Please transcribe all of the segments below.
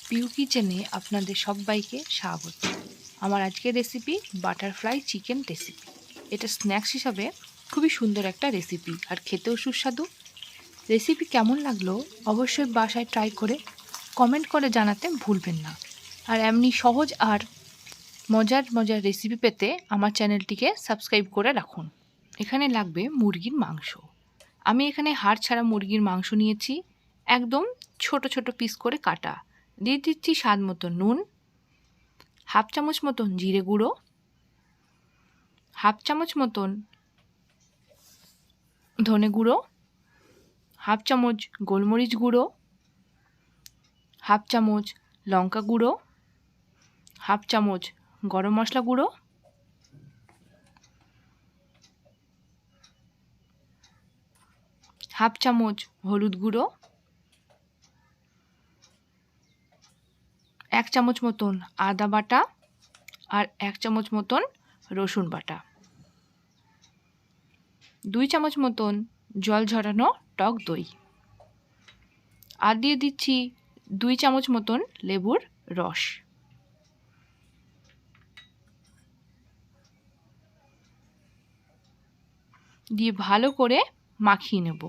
পিউ কিচেনে আপনাদের সবাইকে স্বাগত। আমার আজকের রেসিপি বাটারফ্লাই চিকেন রেসিপি। এটা স্ন্যাক্স হিসাবে খুবই সুন্দর একটা রেসিপি আর খেতেও সুস্বাদু। রেসিপি কেমন লাগলো অবশ্যই বাসায় ট্রাই করে কমেন্ট করে জানাতে ভুলবেন না। আর এমনি সহজ আর মজার মজার রেসিপি পেতে আমার চ্যানেলটিকে সাবস্ক্রাইব করে রাখুন। এখানে লাগবে মুরগির মাংস। আমি এখানে হাড় ছাড়া মুরগির মাংস নিয়েছি, একদম ছোট ছোট পিস করে কাটা। দিয়ে দিচ্ছি স্বাদ মতো নুন, হাফ চামচ মতন জিরে গুঁড়ো, হাফ চামচ মতন ধনে গুঁড়ো, হাফ চামচ গোলমরিচ গুঁড়ো, হাফ চামচ লঙ্কা গুঁড়ো, হাফ চামচ গরম মশলা গুঁড়ো, হাফ চামচ হলুদ গুঁড়ো, 1 চামচ মতন আদা বাটা আর 1 চামচ মতন রসুন বাটা, 2 চামচ মতন জল ঝরানো টক দই, আর দিয়ে দিচ্ছি 2 চামচ মতন লেবুর রস। দিয়ে ভালো করে মাখিয়ে নেব।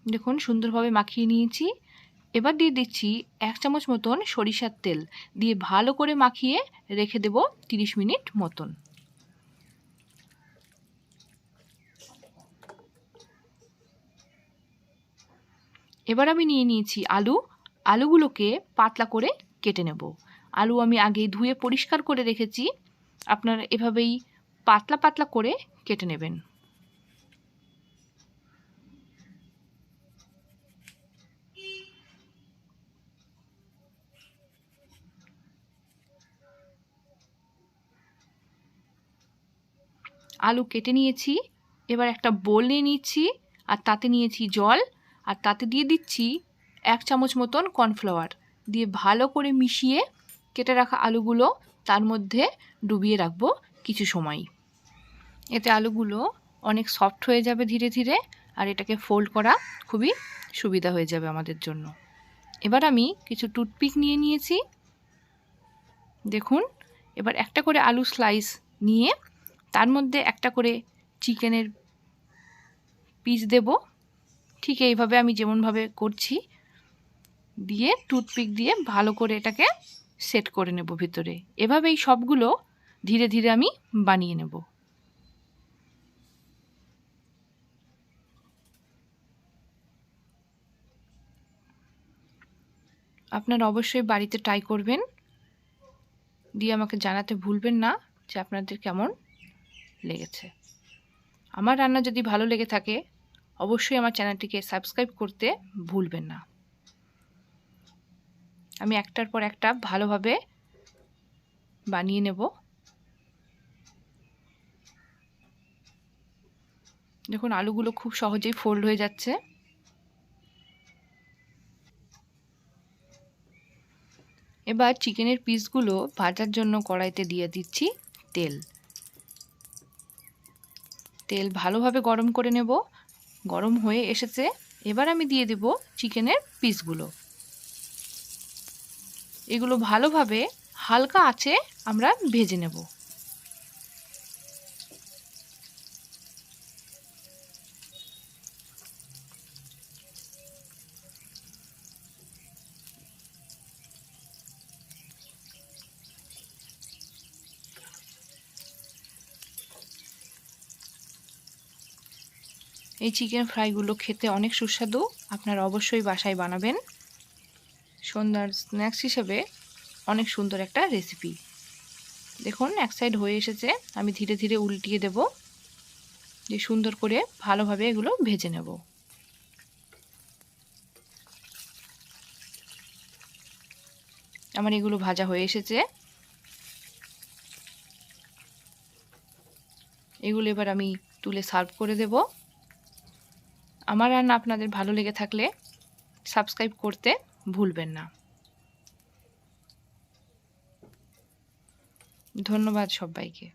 দেখুন সুন্দরভাবে মাখিয়ে নিয়েছি। এবার দিয়ে দিচ্ছি 1 চামচ মতন সরিষার তেল, দিয়ে ভালো করে মাখিয়ে রেখে দেব 30 মিনিট মতন। এবার আমি নিয়ে নিয়েছি আলুগুলোকে পাতলা করে কেটে নেব। আলু আমি আগেই ধুয়ে পরিষ্কার করে রেখেছি, আপনারা এভাবেই পাতলা পাতলা করে কেটে নেবেন। আলু কেটে নিয়েছি, এবার একটা বোল নিয়ে নিচ্ছি আর তাতে নিয়েছি জল, আর তাতে দিয়ে দিচ্ছি 1 চামচ মতন কর্নফ্লাওয়ার, দিয়ে ভালো করে মিশিয়ে কেটে রাখা আলুগুলো তার মধ্যে ডুবিয়ে রাখবো কিছু সময়। এতে আলুগুলো অনেক সফট হয়ে যাবে ধীরে ধীরে, আর এটাকে ফোল্ড করা খুবই সুবিধা হয়ে যাবে আমাদের জন্য। এবার আমি কিছু টুথপিক নিয়ে নিয়েছি। দেখুন, এবার একটা করে আলু স্লাইস নিয়ে তার মধ্যে একটা করে চিকেনের পিস দেব। ঠিক এইভাবে আমি যেমনভাবে করছি, দিয়ে টুথপিক দিয়ে ভালো করে এটাকে সেট করে নেব ভিতরে। এভাবেই সবগুলো ধীরে ধীরে আমি বানিয়ে নেব। আপনারা অবশ্যই বাড়িতে ট্রাই করবেন, দিয়ে আমাকে জানাতে ভুলবেন না যে আপনাদের কেমন লেগেছে। আমার রান্না যদি ভালো লেগে থাকে অবশ্যই আমার চ্যানেলটিকে সাবস্ক্রাইব করতে ভুলবেন না। আমি একটার পর একটা ভালোভাবে বানিয়ে নেব। দেখুন আলুগুলো খুব সহজেই ফোল্ড হয়ে যাচ্ছে। এবার চিকেনের পিসগুলো ভাজার জন্য কড়াইতে দিয়ে দিচ্ছি তেল। তেল ভালোভাবে গরম করে নেব। গরম হয়ে এসেছে, এবার আমি দিয়ে দেব চিকেনের পিসগুলো। এগুলো ভালোভাবে হালকা আঁচে আমরা ভেজে নেব। এই চিকেন ফ্রাইগুলো খেতে অনেক সুস্বাদু, আপনারা অবশ্যই বাসায় বানাবেন। সন্ধ্যার স্ন্যাক্স হিসেবে অনেক সুন্দর একটা রেসিপি। দেখুন এক সাইড হয়ে এসেছে, আমি ধীরে ধীরে উল্টিয়ে দেব, দিয়ে সুন্দর করে ভালোভাবে এগুলো ভেজে নেব। আমার এগুলো ভাজা হয়ে এসেছে। এগুলো এবার আমি তুলে সার্ভ করে দেব। আমার রান্না আপনাদের ভালো লেগে থাকলে সাবস্ক্রাইব করতে ভুলবেন না। ধন্যবাদ সব্বাইকে।